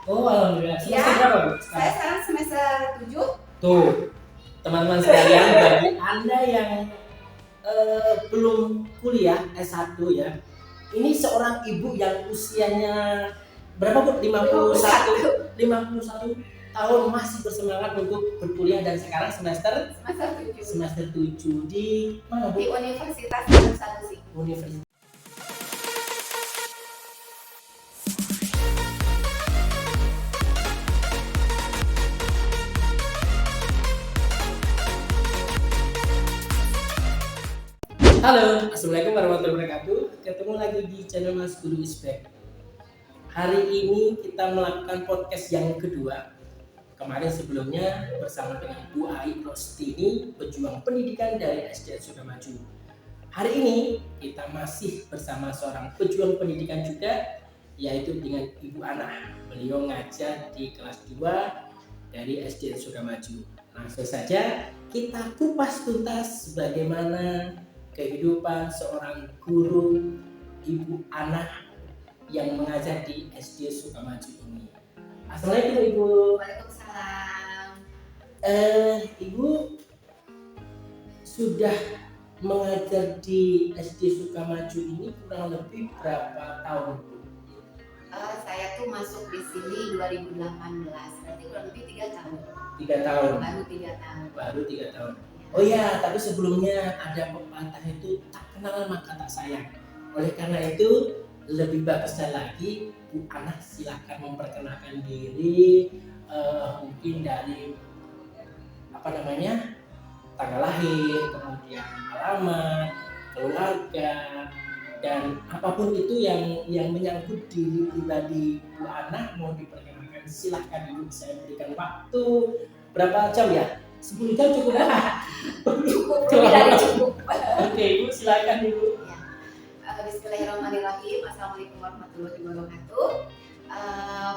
Oh, alhamdulillah. Ya, Semester berapa, Bu? saya sekarang semester 7. Tuh, teman-teman sekalian, bagi Anda yang belum kuliah S1 ya. Ini seorang ibu yang usianya berapa, Bu? 51 tahun masih bersemangat untuk berkuliah dan sekarang semester 7 di mana, Bu? Di Universitas Sanusi. Universitas. Halo, assalamualaikum warahmatullahi wabarakatuh. Ketemu lagi di channel Mas Guru Isbek. Hari ini kita melakukan podcast yang kedua. Kemarin sebelumnya bersama dengan Bu Ai Rostini, pejuang pendidikan dari SDN Sukamaju. Hari ini kita masih bersama seorang pejuang pendidikan juga, yaitu dengan Ibu Ana. Beliau ngajar di kelas 2 dari SDN Sukamaju. Langsung saja kita kupas tuntas bagaimana kehidupan seorang guru Ibu Ana yang mengajar di SD Sukamaju ini. Assalamualaikum, Ibu. Waalaikumsalam. Ibu sudah mengajar di SD Sukamaju ini kurang lebih berapa tahun, Bu? Saya tuh masuk di sini 2018, berarti kurang lebih 3 tahun. 3 tahun. Baru 3 tahun. Oh ya, tapi sebelumnya ada pepatah itu tak kenal maka tak sayang. Oleh karena itu lebih bagusnya lagi Bu Ana silakan memperkenalkan diri, mungkin dari tanggal lahir, kemudian alamat, keluarga, dan apapun itu yang menyangkut diri pribadi Bu Ana mau diperkenalkan, silakan Ibu. Saya berikan waktu berapa jam ya? 10 jam cukup lah. Cukup, lebih dari cukup. Oke, Ibu silakan Ibu. Bismillahirrahmanirrahim. Assalamualaikum warahmatullahi wabarakatuh.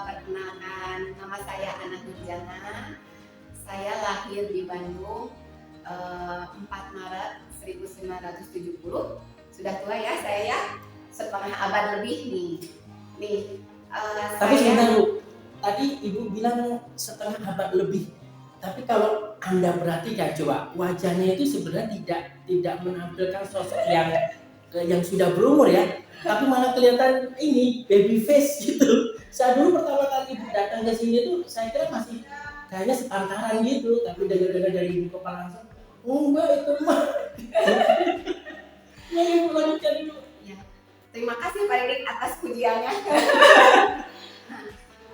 Perkenalkan, nama saya Ana Nurjana. Saya lahir di Bandung 4 Maret 1970. Sudah tua ya saya ya, setengah abad lebih nih. Tapi sebentar, Bu, tadi Ibu bilang setengah abad lebih. Tapi kalau Anda perhatikan coba, wajahnya itu sebenarnya tidak menampilkan sosok yang sudah berumur ya, tapi malah kelihatan ini baby face gitu. Saya dulu pertama kali Ibu datang ke sini tuh saya kira masih kayaknya sepantaran gitu, tapi dengar-dengar dari Ibu kepala langsung, oh enggak itu mah. Ya, Ibu lanjutkan dulu. Ya, terima kasih Pak Erik atas pujiannya.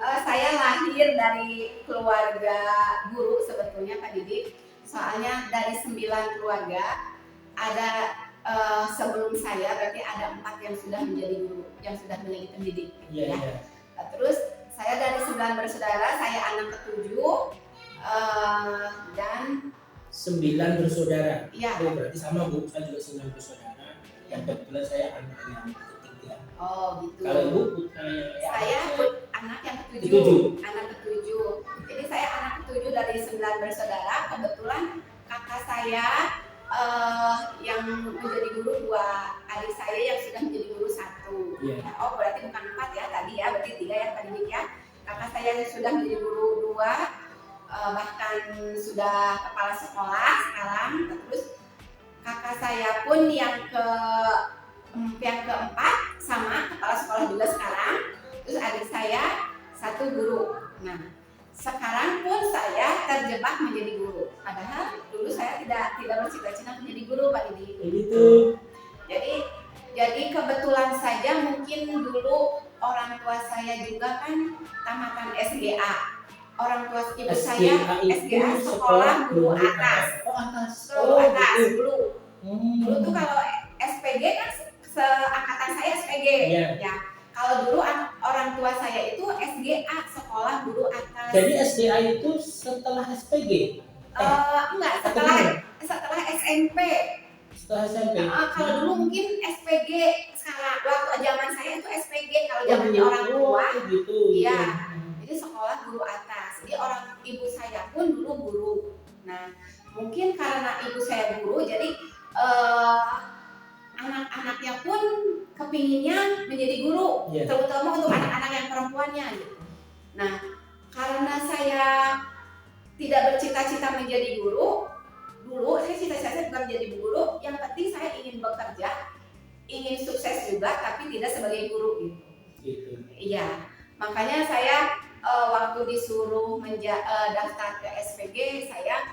Saya lahir dari keluarga guru sebetulnya Pak Didik. Soalnya dari 9 keluarga ada sebelum saya berarti ada 4 yang sudah menjadi guru, yang sudah menjadi pendidik. Ya. Terus saya dari 9 bersaudara, saya anak ke-7 dan 9 bersaudara. Iya. Oh, berarti sama Bu, saya juga 9 bersaudara. Yang kebetulan saya anak yang ketiga. Oh gitu. Kalau Ibu putra saya anak yang ke-7. Anak ke-7. Jadi saya anak ke-7 dari 9 bersaudara. Kebetulan kakak saya yang menjadi guru 2, adik saya yang sudah menjadi guru 1. Yeah. Oh berarti bukan 4 ya tadi ya, berarti 3 ya tadi ya. Kakak saya yang sudah menjadi guru 2, bahkan sudah kepala sekolah sekarang. Terus kakak saya pun yang keempat sama kepala sekolah juga sekarang. Terus adik saya 1 guru. Nah, sekarang pun saya terjebak menjadi guru. Padahal dulu saya tidak bercita-cita menjadi guru Pak Didi. Begitu. Jadi kebetulan saja mungkin dulu orang tua saya juga kan tamatan SGA. Orang tua ibu saya SGA sekolah guru atas. Oh, atas gitu. dulu. Dulu tuh kalau SPG kan seangkatan saya SPG. Yeah. Ya. Kalau dulu orang tua saya itu SGA sekolah guru atas. Jadi SDA itu setelah SPG? Enggak, setelah SMP. Setelah SMP. Kalau dulu mungkin SPG sekarang waktu zaman saya itu SPG kalau zamannya orang tua. Gitu. Iya. Jadi sekolah guru atas. Jadi orang ibu saya pun dulu guru. Nah, mungkin karena ibu saya guru jadi anak-anaknya pun kepinginnya menjadi guru, terutama untuk anak-anak yang perempuannya gitu. Nah, tidak bercita-cita menjadi guru. Dulu saya cita-cita saya bukan menjadi guru, yang penting saya ingin bekerja, ingin sukses juga, tapi tidak sebagai guru gitu. Iya, makanya saya waktu disuruh daftar ke SPG, saya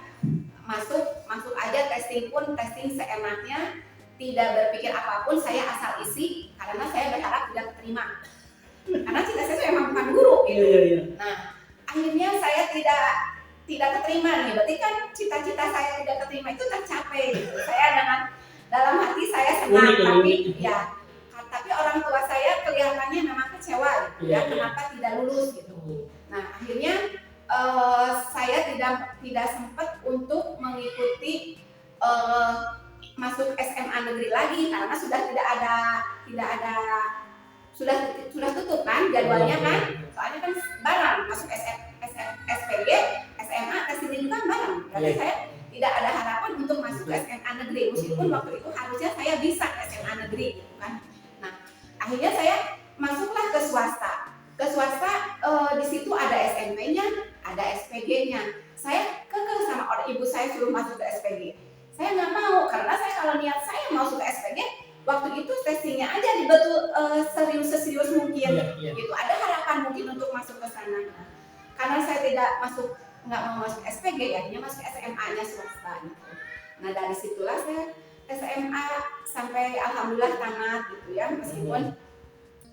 masuk aja, testing pun testing seenaknya, tidak berpikir apapun, saya asal isi karena saya berharap tidak keterima. Karena cita-cita saya memang bukan guru gitu. Nah, akhirnya saya tidak keterima nih. Berarti kan cita-cita saya tidak keterima itu tercapai gitu. Saya dengan dalam hati saya senang, tapi orang tua saya kelihatannya memang kecewa gitu ya, kenapa tidak lulus gitu. Nah, akhirnya saya tidak sempat untuk mengikuti masuk SMA negeri lagi karena sudah sudah tutup kan jadwalnya kan, soalnya kan bareng masuk SPG, SMA, SID juga bareng. Berarti saya tidak ada harapan untuk masuk ke SMA negeri, meskipun waktu itu harusnya saya bisa ke SMA negeri gitu kan. Nah, akhirnya saya masuklah ke swasta. Di situ ada SMP-nya, ada SPG-nya. Saya kekeh sama ibu saya suruh masuk ke SPG. Saya nggak mau karena saya kalau niat saya masuk ke SPG, waktu itu testingnya aja betul serius mungkin gitu. Ada harapan mungkin untuk masuk ke sana. Karena saya nggak mau masuk SPG, akhirnya masuk SMA-nya swasta gitu. Nah, dari situlah saya SMA sampai alhamdulillah tamat gitu ya, meskipun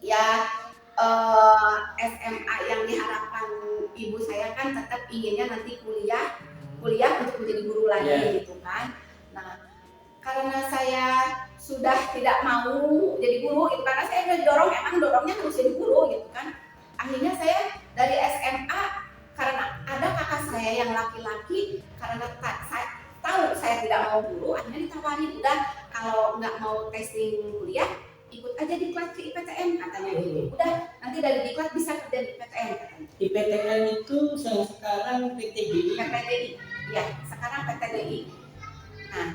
ya SMA yang diharapkan ibu saya kan tetap inginnya nanti kuliah untuk menjadi guru lagi gitu kan. Nah, karena saya sudah tidak mau jadi guru itu, karena saya udah dorongnya harus jadi guru gitu kan. Akhirnya saya dari SMA, karena ada kakak saya yang laki-laki, karena saya tahu saya tidak mau guru, akhirnya ditawarin, udah kalau nggak mau testing kuliah ikut aja diklat ke IPTN katanya gitu. Udah nanti dari diklat bisa kerja di IPTN katanya. IPTN itu sekarang PTDI. Ya, sekarang PTDI. Nah,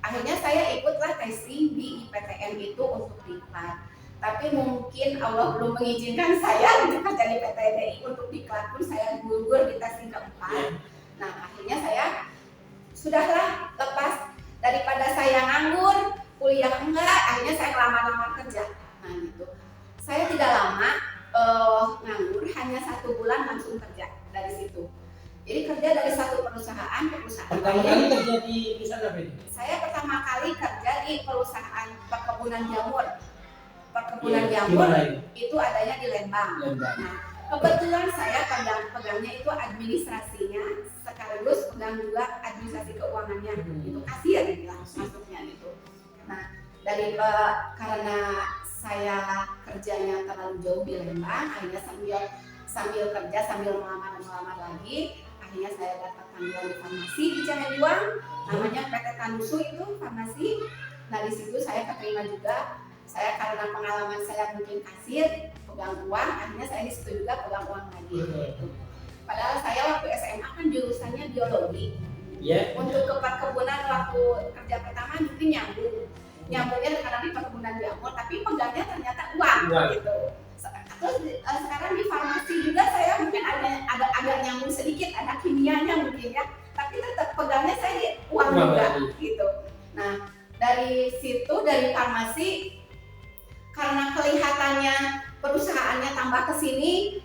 akhirnya saya ikutlah testing di IPTN itu untuk diklat. Tapi mungkin Allah belum mengizinkan saya untuk kerja di PTDI, untuk diklat pun saya gugur di testing keempat. Nah, akhirnya saya sudahlah lepas, daripada saya nganggur, kuliah enggak, akhirnya saya ngelamar kerja. Nah gitu. Saya tidak lama nganggur, hanya 1 bulan langsung kerja dari situ. Jadi kerja dari satu perusahaan ke perusahaan. Pertama kali kerja di perusahaan apa itu? Saya pertama kali kerja di perusahaan perkebunan jamur. Itu adanya di Lembang. Nah, kebetulan saya pegangnya itu administrasinya, sekaligus pegang juga administrasi keuangannya. Itu kasir gitu masuknya gitu. Nah, karena saya kerjanya terlalu jauh di Lembang, akhirnya sambil kerja sambil melamar lagi, akhirnya saya dapat panggilan di farmasi di Cianjuang, namanya PT Tanusu itu farmasi. Nah, di situ saya keterima juga. Saya karena pengalaman saya mungkin kasir, pegang uang, akhirnya saya di situ juga pegang uang lagi. Padahal saya waktu SMA kan jurusannya biologi. Untuk ke perkebunan waktu kerja pertama mungkin nyambungnya karena di perkebunan jamur, tapi pegangnya ternyata uang gitu. Terus sekarang di farmasi juga saya mungkin ada agak nyambung sedikit, ada kimianya mungkin ya, tapi tetap pegangnya saya di uang juga gitu. Nah, dari situ, dari farmasi, karena kelihatannya perusahaannya tambah ke sini,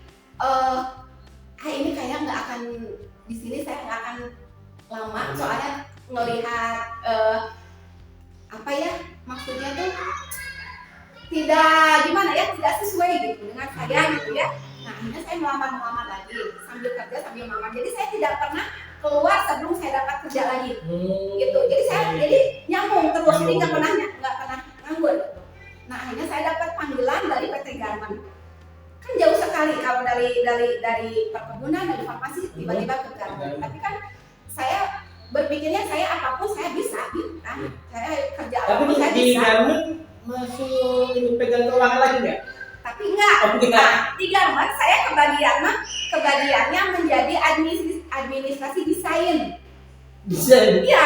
ini kayaknya nggak akan di sini, saya nggak akan lama, soalnya ngelihat maksudnya tuh tidak tidak sesuai gitu dengan saya gitu ya. Nah, akhirnya saya melamar lagi sambil kerja sambil melamar. Jadi saya tidak pernah keluar sebelum saya dapat kerja lagi gitu. Jadi saya nyambung terus, jadi nggak pernah nganggur gitu. Nah, akhirnya saya dapat panggilan dari PT Garmen. Kan jauh sekali kalau dari perkebunan, dari farmasi tiba-tiba ke Garmen. Tapi kan saya berpikirnya saya apapun saya bisa gitu kan. Saya kerja apapun saya bisa. Tapi di Garmen masuk ini pegang keuangan lagi nggak? Tapi enggak. Nah, di Garmen saya kebagiannya menjadi administrasi desain. Iya,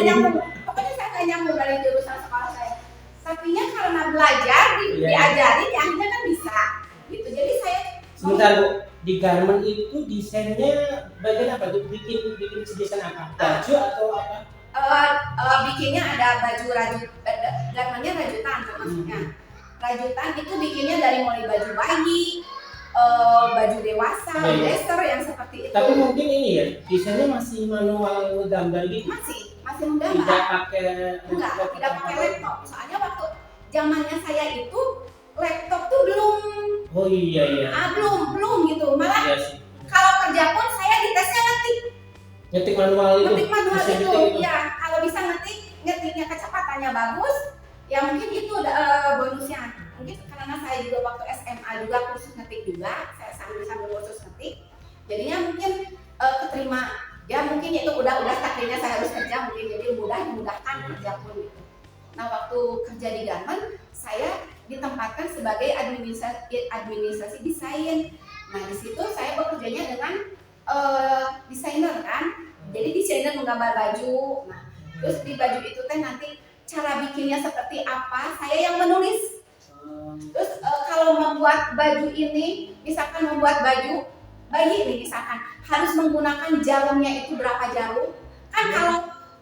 nyambung. Pokoknya saya nggak nyambung dari jurusan sekolah saya. Tapinya karena belajar diajarin, akhirnya kan bisa. Gitu. Jadi saya sebentar Bu, di garment itu desainnya bagian apa tuh? Bikin desain apa? Baju atau apa? Bikinnya ada baju rajut, garmennya rajutan termasuknya. Rajutan itu bikinnya dari mulai baju bayi, baju dewasa, blazer yang seperti itu. Tapi mungkin ini ya, desainnya masih manual gambar gitu. Masih menggambar. Tidak pakai tidak pakai laptop. Soalnya waktu zamannya saya itu laptop tuh belum. Oh iya. Belum gitu. Malah iya, kalau kerja pun saya di tesnya ngetik manual itu. Ya, kalau bisa ngetiknya kecepatannya bagus, ya mungkin itu bonusnya. Mungkin karena saya juga waktu SMA juga kursus ngetik juga, saya sambil kursus ngetik. Jadinya mungkin keterima. Ya mungkin itu udah takdirnya saya harus kerja, mungkin jadi dimudahkan kerja pun gitu. Nah, waktu kerja di garment, saya ditempatkan sebagai administrasi desain. Nah, di situ saya bekerjanya dengan desainer kan. Jadi desainer menggambar baju. Nah, terus di baju itu nanti cara bikinnya seperti apa, saya yang menulis. Terus kalau membuat baju ini, misalkan membuat baju bayi ini misalkan harus menggunakan jarumnya itu berapa jarum? Kan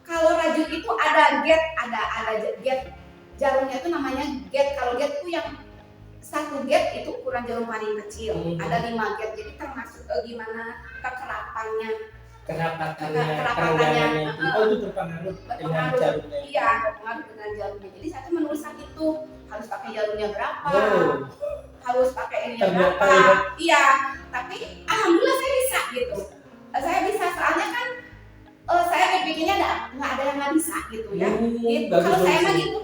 kalau rajut itu ada gate, jarumnya itu namanya gate. Kalau gate itu yang satu gate itu ukuran jarum paling kecil, ada 5 gate. Jadi termasuk gimana kerapatannya. Oh, itu berpengaruh dengan jarumnya. Iya, berpengaruh dengan jarumnya. Jadi saya tuh menuliskan itu harus pakai jarumnya berapa, harus pakai ininya berapa. Iya, tapi alhamdulillah saya bisa gitu. Saya bisa soalnya kan saya berpikirnya nggak ada yang nggak bisa gitu ya. Gitu. Kalau saya mah gitu.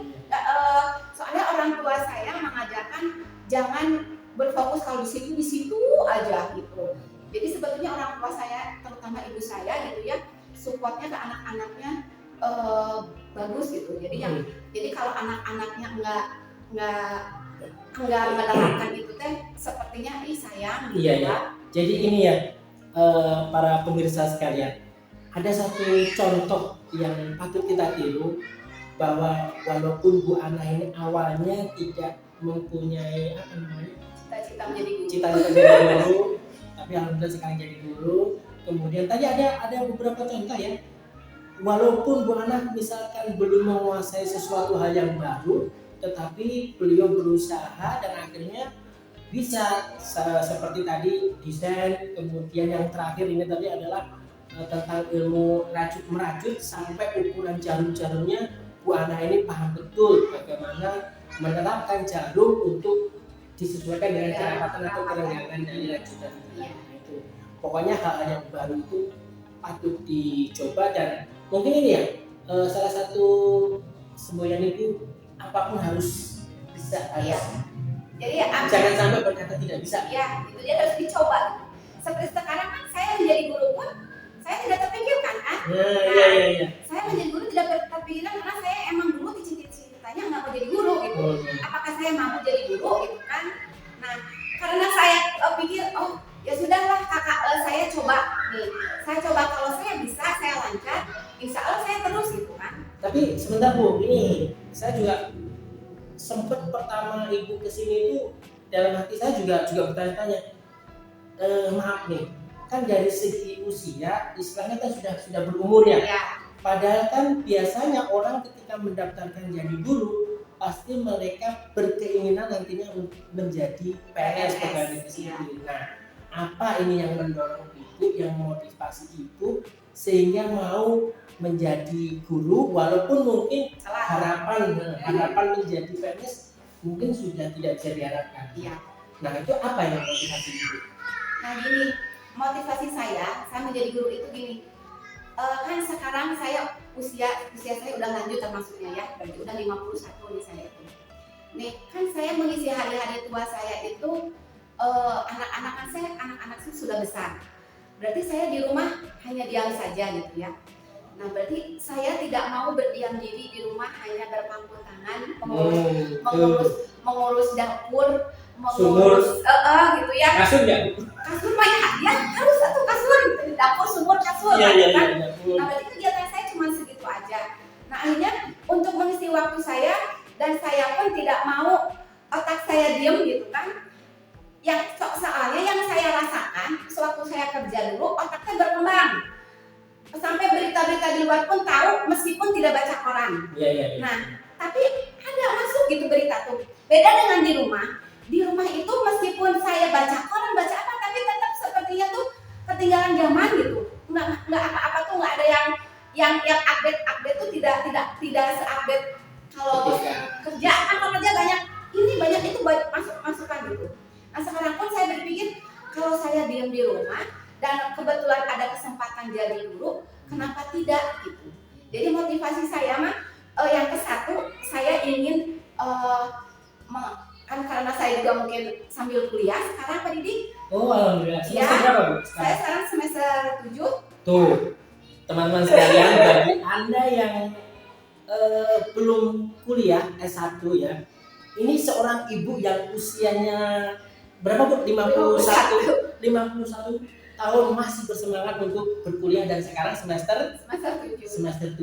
Soalnya orang tua saya mengajarkan jangan berfokus kalau di situ aja gitu. Jadi sebetulnya orang tua saya, terutama ibu saya gitu ya, supportnya ke anak-anaknya bagus gitu. Jadi kalau anak-anaknya nggak menerapkan itu sepertinya sayang gitu. Iya. Jadi ini ya para pemirsa sekalian, ada satu contoh yang patut kita tiru, bahwa walaupun Bu Ana ini awalnya tidak mempunyai cita-cita menjadi guru, tapi alhamdulillah sekarang jadi guru. Kemudian tadi ada beberapa contoh ya, walaupun Bu Ana misalkan belum menguasai sesuatu hal yang baru, tetapi beliau berusaha dan akhirnya bisa seperti tadi desain. Kemudian yang terakhir ini tadi adalah tentang ilmu merajut sampai ukuran jarum-jarumnya. Bu Ana ini paham betul bagaimana menerapkan jarum untuk disesuaikan dengan kerapatan atau kerenggangan dari rajutan itu. Pokoknya hal yang baru itu patut dicoba, dan mungkin ini ya salah satu semboyan itu apapun harus bisa. Jadi jangan sampai berkata tidak bisa. Ya, itu dia harus dicoba. Seperti sekarang kan saya menjadi guru pun saya tidak terpikirkan kan? Iya. Saya menjadi guru tidak terpikirkan karena saya emang dulu cita-citanya nggak mau jadi guru gitu. Apakah saya mampu jadi guru gitu kan? Nah, karena saya pikir ya sudahlah kakak, saya coba nih. Saya coba, kalau saya bisa, saya lancar, insya Allah saya terus gitu kan. Tapi sebentar Bu, ini saya juga sempat pertama ibu kesini itu dalam hati saya juga bertanya-tanya, maaf nih, kan dari segi usia istilahnya kan sudah berumur ya. Padahal kan biasanya orang ketika mendaftarkan jadi guru pasti mereka berkeinginan nantinya untuk menjadi PNS, pegawai negeri sipil. Nah, apa ini yang mendorong ibu, yang motivasi ibu sehingga mau menjadi guru, walaupun mungkin harapan menjadi PNS mungkin sudah tidak bisa diharapkan. Nah, itu apa yang motivasi ibu? Nah, gini, motivasi saya menjadi guru itu gini. Kan sekarang saya usia saya udah lanjut termasuknya ya, berarti udah 51 nih saya itu. Nih, kan saya mengisi hari-hari tua saya itu anak-anak saya sudah besar. Berarti saya di rumah hanya diam saja gitu ya. Nah, berarti saya tidak mau berdiam diri di rumah hanya berpangku tangan mengurus dapur, mengurus gitu ya. Kasur ya? Kasur mah ya harus satu kasur gitu, di dapur sumur kasur kan. Nah, berarti kegiatan saya cuma segitu aja. Nah, akhirnya untuk mengisi waktu saya, dan saya pun tidak mau otak saya diam gitu kan. Soalnya yang saya rasakan saya kerja dulu, otaknya berkembang. Sampai berita-berita di luar pun tahu meskipun tidak baca koran. Iya. Nah, tapi ada masuk gitu berita tuh. Beda dengan di rumah. Di rumah itu meskipun saya baca koran, baca apa, tapi tetap sepertinya tuh ketinggalan zaman gitu. Nggak apa-apa tuh, nggak ada yang update tuh tidak seupdate kalau kerja. Kalau kerja banyak ini banyak itu masukan gitu. Nah sekarang pun saya berpikir kalau saya diam di rumah dan kebetulan ada kesempatan jadi guru, kenapa tidak gitu. Jadi motivasi saya mah yang ke satu, saya ingin kan karena saya juga mungkin sambil kuliah sekarang Pak Didi. Oh alhamdulillah. Semester Ya, berapa Bu? saya sekarang semester 7. Tuh teman-teman sekalian, bagi Anda yang belum kuliah S1 ya, ini seorang ibu yang usianya berapa Bu? 51 tahun masih bersemangat untuk berkuliah dan sekarang semester 7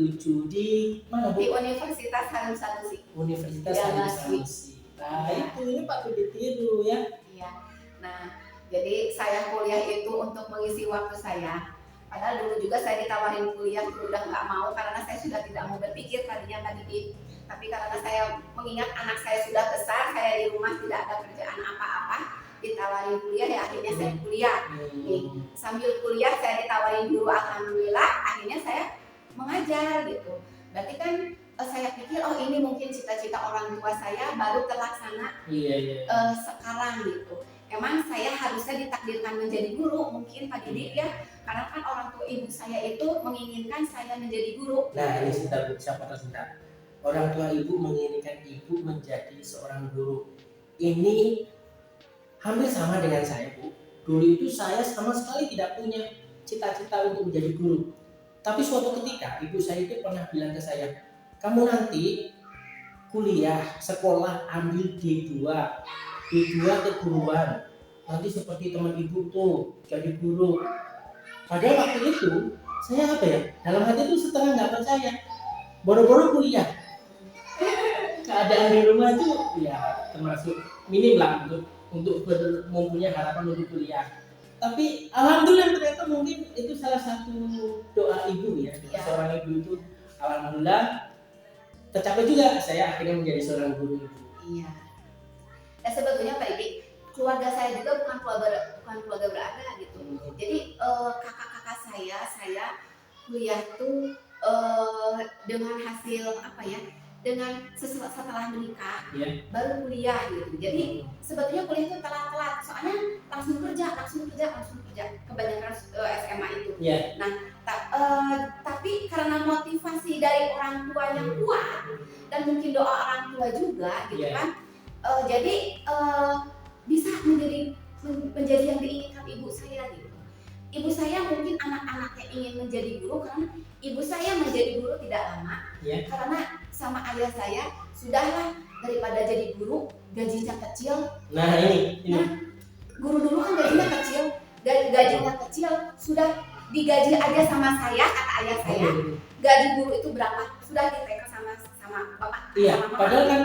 di mana Bu? Di Universitas Harun Sanusi. Universitas Ya, Harun Mas. Sanusi. Nah itu ini patut ditiru ya. Iya. Nah, jadi saya kuliah itu untuk mengisi waktu saya. Padahal dulu juga saya ditawarin kuliah, udah nggak mau karena saya sudah tidak mau berpikir tadinya Kak Didi. Tapi karena saya mengingat anak saya sudah besar, saya di rumah tidak ada kerjaan apa-apa, ditawarin kuliah ya akhirnya saya kuliah. Nih, sambil kuliah saya ditawarin guru, alhamdulillah akhirnya saya mengajar gitu. Berarti kan saya pikir oh ini mungkin cita-cita orang tua saya baru terlaksana Iya. sekarang gitu. Emang saya harusnya ditakdirkan menjadi guru mungkin Pak Didi ya, karena kan orang tua ibu saya itu menginginkan saya menjadi guru. Nah ini sebentar Bu, siapa tahu sebentar. Orang tua ibu menginginkan ibu menjadi seorang guru. Ini hampir sama dengan saya Bu. Dulu itu saya sama sekali tidak punya cita-cita untuk menjadi guru. Tapi suatu ketika ibu saya itu pernah bilang ke saya, kamu nanti kuliah, sekolah ambil D2 keguruan. Nanti seperti teman ibu tuh jadi guru. Padahal waktu itu saya apa ya? Dalam hati itu setengah nggak percaya. Boro-boro kuliah. Keadaan di rumah itu ya termasuk minim lah untuk mempunyai harapan untuk kuliah. Tapi alhamdulillah ternyata mungkin itu salah satu doa ibu ya. Seorang ibu itu alhamdulillah tercapai juga, saya akhirnya menjadi seorang guru. Iya. Dan sebetulnya Pak Didi, keluarga saya juga bukan keluarga berada gitu. Jadi kakak-kakak saya kuliah tuh dengan hasil apa ya? Dengan setelah menikah baru kuliah gitu. Jadi sebetulnya kuliah itu telat-telat. Soalnya langsung kerja. Kebanyakan SMA itu. Nah, tapi karena motivasi dari orang tua yang kuat dan mungkin doa orang tua juga gitu kan. Jadi bisa menjadi yang diinginkan ibu saya gitu. Ibu saya mungkin anak-anaknya ingin menjadi guru karena ibu saya menjadi guru tidak lama. Karena sama ayah saya sudahlah daripada jadi guru gajinya kecil. Nah ini. Nah, guru dulu kan gajinya kecil sudah digaji aja sama saya, kata ayah saya. Gaji guru itu berapa? Sudah diteken sama bapak. Iya. Sama mama. Padahal kan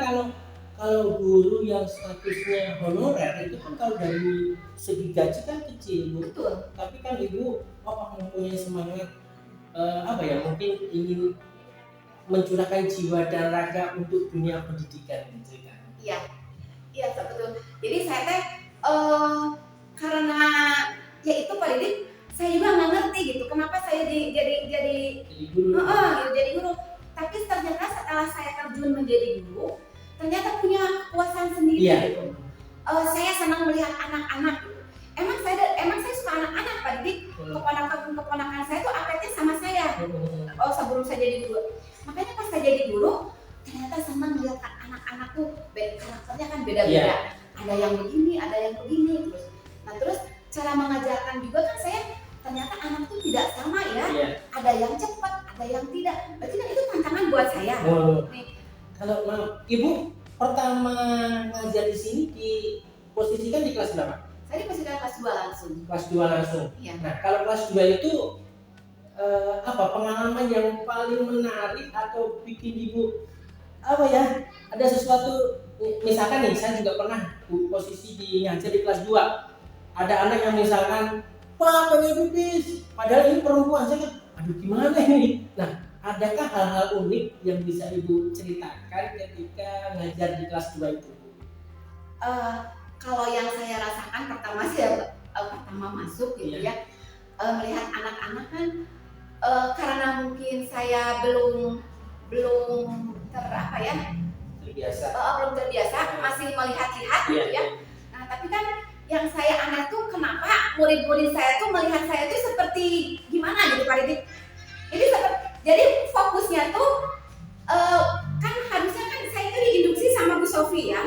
kalau guru yang statusnya honorer itu kan kalau dari segi gaji kan kecil Bu. Betul. Tapi kan ibu mempunyai semangat mungkin ingin mencurahkan jiwa dan raga untuk dunia pendidikan gitu kan. Iya betul. Jadi saya teh karena ya itu Pak Didi, saya juga nggak ngerti gitu kenapa saya jadi guru. Jadi guru. Tapi ternyata setelah saya terjun menjadi guru, ternyata punya kepuasan sendiri gitu. Saya senang melihat anak-anak gitu. Emang saya suka anak-anak Pak Didi. Keponakan saya tuh aktifnya sama saya. Sebelum saya jadi guru. Makanya pas saya jadi guru, ternyata senang melihat anak-anak tuh karakternya kan beda-beda. Ada yang begini, ada yang begini terus. Nah terus cara mengajarkan juga kan saya ternyata anak tuh tidak sama ya. Ada yang cepat, ada yang tidak. Berarti kan itu tantangan buat saya. Kalau ibu pertama ngajar di sini diposisikan di kelas berapa? Saya diposisikan kelas 2 langsung. Kelas 2 langsung. Iya. Nah kalau kelas 2 itu pengalaman yang paling menarik atau bikin ibu ada sesuatu, misalkan nih saya juga pernah posisi di ngajar di kelas 2, ada anak yang misalkan Pak pengen pipis, padahal ini perempuan. Saya kan, aduh gimana ini. Nah, adakah hal-hal unik yang bisa ibu ceritakan ketika ngajar di kelas 2 itu? Kalau yang saya rasakan pertama saya pertama masuk gitu ya, melihat anak-anak kan karena mungkin saya belum belum terbiasa masih melihat-lihat gitu ya. Nah tapi kan yang saya aneh tuh kenapa murid-murid saya tuh melihat saya tuh seperti gimana gitu Pak Didik. Jadi fokusnya tuh kan harusnya kan saya itu diinduksi sama Bu Sofi ya.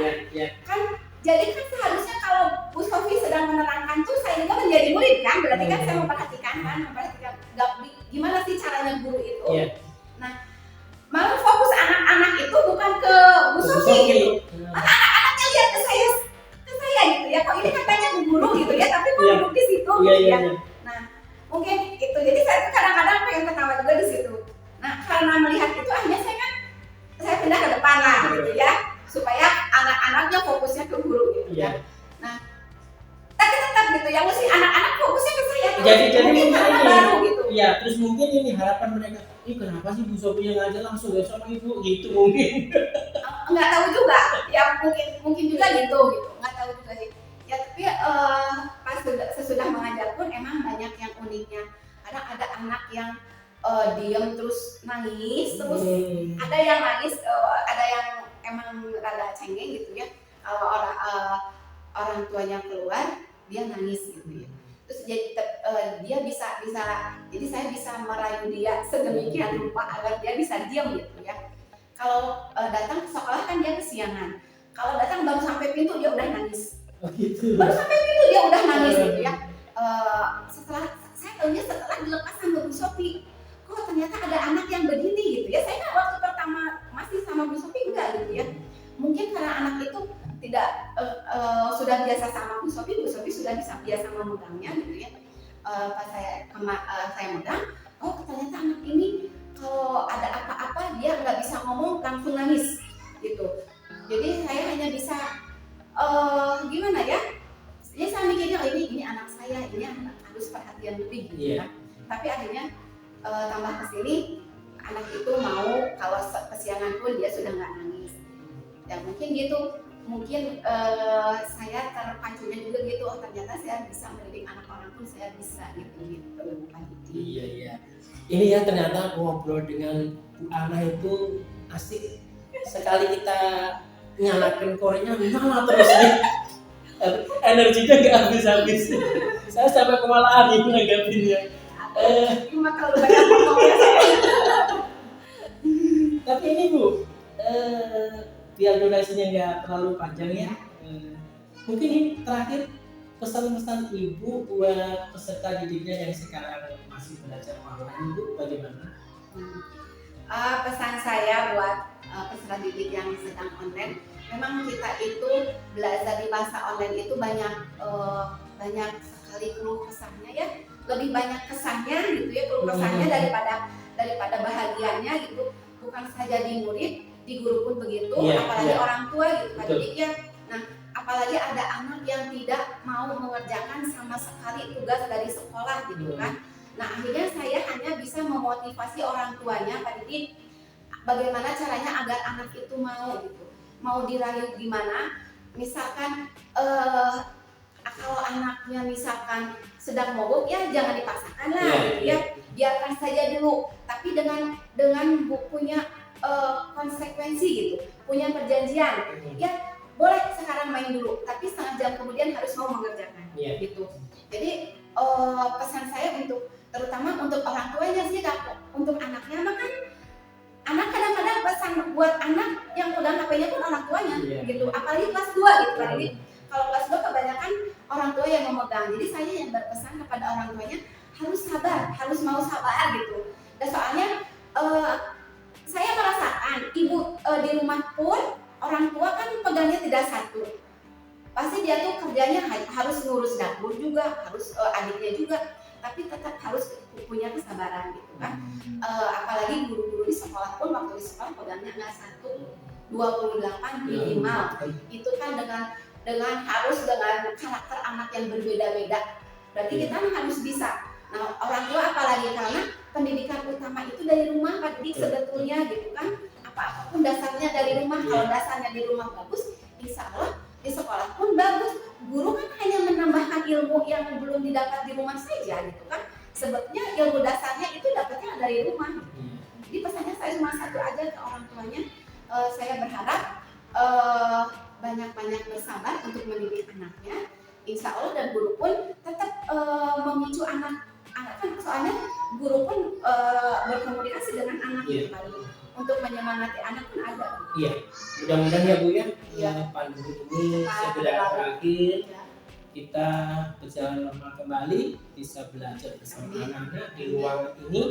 Kan jadi kan seharusnya kalau Bu Sofi sedang menerangkan tuh saya juga menjadi murid kan, berarti kan saya memperhatikan gimana sih caranya guru itu. Nah, malah fokus anak-anak itu bukan ke Bu Sofi gitu. Anak-anaknya lihat ke saya gitu ya. Kok ini katanya Bu Guru gitu ya, tapi kok duduk di situ gitu ya. Nah, mungkin itu. Jadi saya tuh kadang-kadang pengen ketawa juga di situ. Nah, karena melihat itu akhirnya saya pindah ke depan lah gitu ya, supaya anak-anaknya fokusnya ke guru gitu ya. Nah, tapi tetap gitu ya, mesti anak-anak fokusnya ke saya. Jadi mungkin karena baru gitu. Iya, terus mungkin ini harapan mereka, kenapa sih Bu Sofi yang ngajar langsung ya sama ibu gitu mungkin. Nggak tahu juga, ya mungkin juga gitu, nggak tahu juga sih. Ya tapi pas sesudah mengajar pun emang banyak yang uniknya. Kadang ada anak yang diam terus nangis, terus ada yang nangis, ada yang emang rada cengeng gitu ya. Kalau orang tuanya keluar, dia nangis gitu ya. Terus dia bisa jadi saya bisa merayu dia sedemikian rupa agar dia bisa diam gitu ya. Kalau datang ke sekolah kan dia kesiangan. Kalau datang baru sampai pintu dia udah nangis. Baru sampai pintu dia udah nangis gitu ya. Setelah saya tahunya setelah dilepas sama Bu Sofi, kok ternyata ada anak yang begini gitu ya. Saya kan waktu pertama masih sama Bu Sofi enggak gitu ya. Mungkin karena anak itu tidak sudah biasa sama Bu Sofi sudah biasa memegangnya gitu ya. Pas saya megang, oh ternyata anak ini kalau ada apa-apa dia nggak bisa ngomong, langsung nangis gitu. Jadi saya hanya bisa gimana ya? Jadi saya mikirnya ini anak saya, ini harus perhatian lebih gitu kan. Tapi akhirnya tambah kesini anak itu mau kalau kesiangan pun dia sudah nggak nangis. Ya mungkin gitu. Mungkin saya terpacunya juga gitu. Oh ternyata saya bisa mendidik anak orang pun saya bisa gitu. Iya. Ini ya ternyata ngobrol dengan Bu Ana itu asik sekali, kita nyalakan korenya nyala terus nih. Energinya nggak habis-habis. Saya sampai kewalahan ibu nanggapinnya. Cuma kalau banyak ngomongnya saya. Tapi ini Bu, biar durasinya nggak terlalu panjang ya. Mungkin ini terakhir pesan-pesan ibu buat peserta didiknya yang sekarang masih belajar online itu bagaimana? Pesan saya buat peserta didik yang sedang online, memang kita itu belajar di masa online itu banyak sekali keluh kesahnya ya, lebih banyak kesannya gitu ya, keluh kesahnya daripada bahagianya gitu. Bukan saja di murid, di guru pun begitu, apalagi orang tua gitu Pak Didik ya. Nah, apalagi ada anak yang tidak mau mengerjakan sama sekali tugas dari sekolah gitu kan. Nah, akhirnya saya hanya bisa memotivasi orang tuanya Pak Didik, bagaimana caranya agar anak itu mau dirayu gimana. Misalkan kalau anaknya misalkan sedang mogok ya jangan dipaksakan lah gitu ya, biarkan saja dulu, tapi dengan punya konsekuensi gitu, punya perjanjian ya, boleh sekarang main dulu tapi setengah jam kemudian harus mau mengerjakan gitu. Jadi pesan saya terutama untuk orang tuanya sih, untuk anaknya kan anak kadang-kadang pesan buat anak yang pegang HP-nya pun orang tuanya gitu, apalagi kelas 2 gitu kan. Jadi kalau kelas 2 kebanyakan orang tua yang memegang. Jadi saya yang berpesan kepada orang tuanya harus sabar, harus mau sabar gitu. Dan soalnya saya merasakan ibu di rumah pun orang tua kan pegangnya tidak satu. Pasti dia tuh kerjanya harus ngurus dapur juga, harus adiknya juga, tapi tetap harus punya kesabaran gitu kan. Apalagi guru-guru di sekolah pun waktu di sekolah pegangnya nggak 1, 28 minimal. Itu kan dengan harus dengan karakter anak yang berbeda-beda. Berarti kita harus bisa. Nah, orang tua apalagi karena pendidikan utama itu dari rumah Pak Didik sebetulnya gitu kan. Apapun dasarnya dari rumah. Kalau dasarnya di rumah bagus, insya Allah di sekolah pun bagus. Guru kan hanya menambahkan ilmu yang belum didapat di rumah saja gitu kan. Sebetulnya ilmu dasarnya itu dapatnya dari rumah. Jadi pesannya saya cuma satu aja ke orang tuanya. Saya berharap banyak-banyak bersabar untuk mendidik anaknya. Insya Allah dan guru pun tetap memicu anak kan, soalnya guru pun berkomunikasi dengan anak untuk menyemangati anak pun ada. Iya, mudah-mudahan ya Bu ya, Iya. pandemi ini segera berakhir, kita berjalan normal kembali, bisa belajar bersama anak-anak di ruangan ini.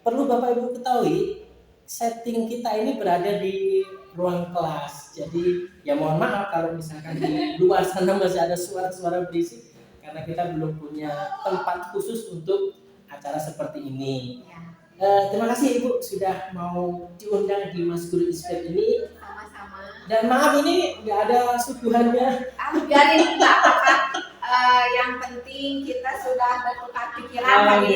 Perlu Bapak Ibu ketahui, setting kita ini berada di ruang kelas. Jadi ya mohon maaf kalau misalkan di luar sana masih ada suara-suara berisik, karena kita belum punya tempat khusus untuk acara seperti ini. Terima kasih Ibu sudah mau diundang di Mas Guru Ispek ini. Sama-sama. Dan maaf ini nggak ada suguhannya. Biarin nggak apa-apa. Yang penting kita sudah bertukar pikiran,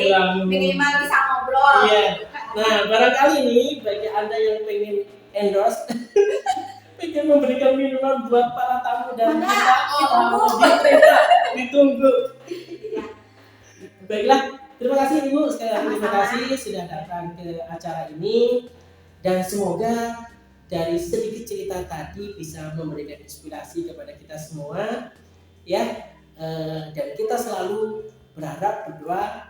minimal bisa ngobrol. Iya. Nah, barangkali nih bagi Anda yang pengen endorse, pengen memberikan minuman buat para tamu dan kita ditunggu. Baiklah, terima kasih Ibu sekali lagi, terima kasih sudah datang ke acara ini, dan semoga dari sedikit cerita tadi bisa memberikan inspirasi kepada kita semua ya. Dan kita selalu berharap berdoa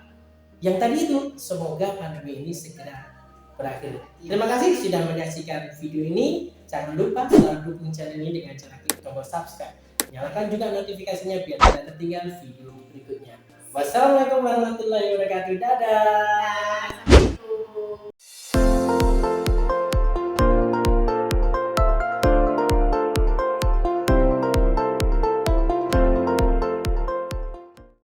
yang tadi itu, semoga pandemi ini segera berakhir. Terima kasih sudah menyaksikan video ini. Jangan lupa selalu dukung channel ini dengan cara klik tombol subscribe. Nyalakan juga notifikasinya biar tidak tertinggal video berikutnya. Wassalamualaikum warahmatullahi wabarakatuh. Dadah.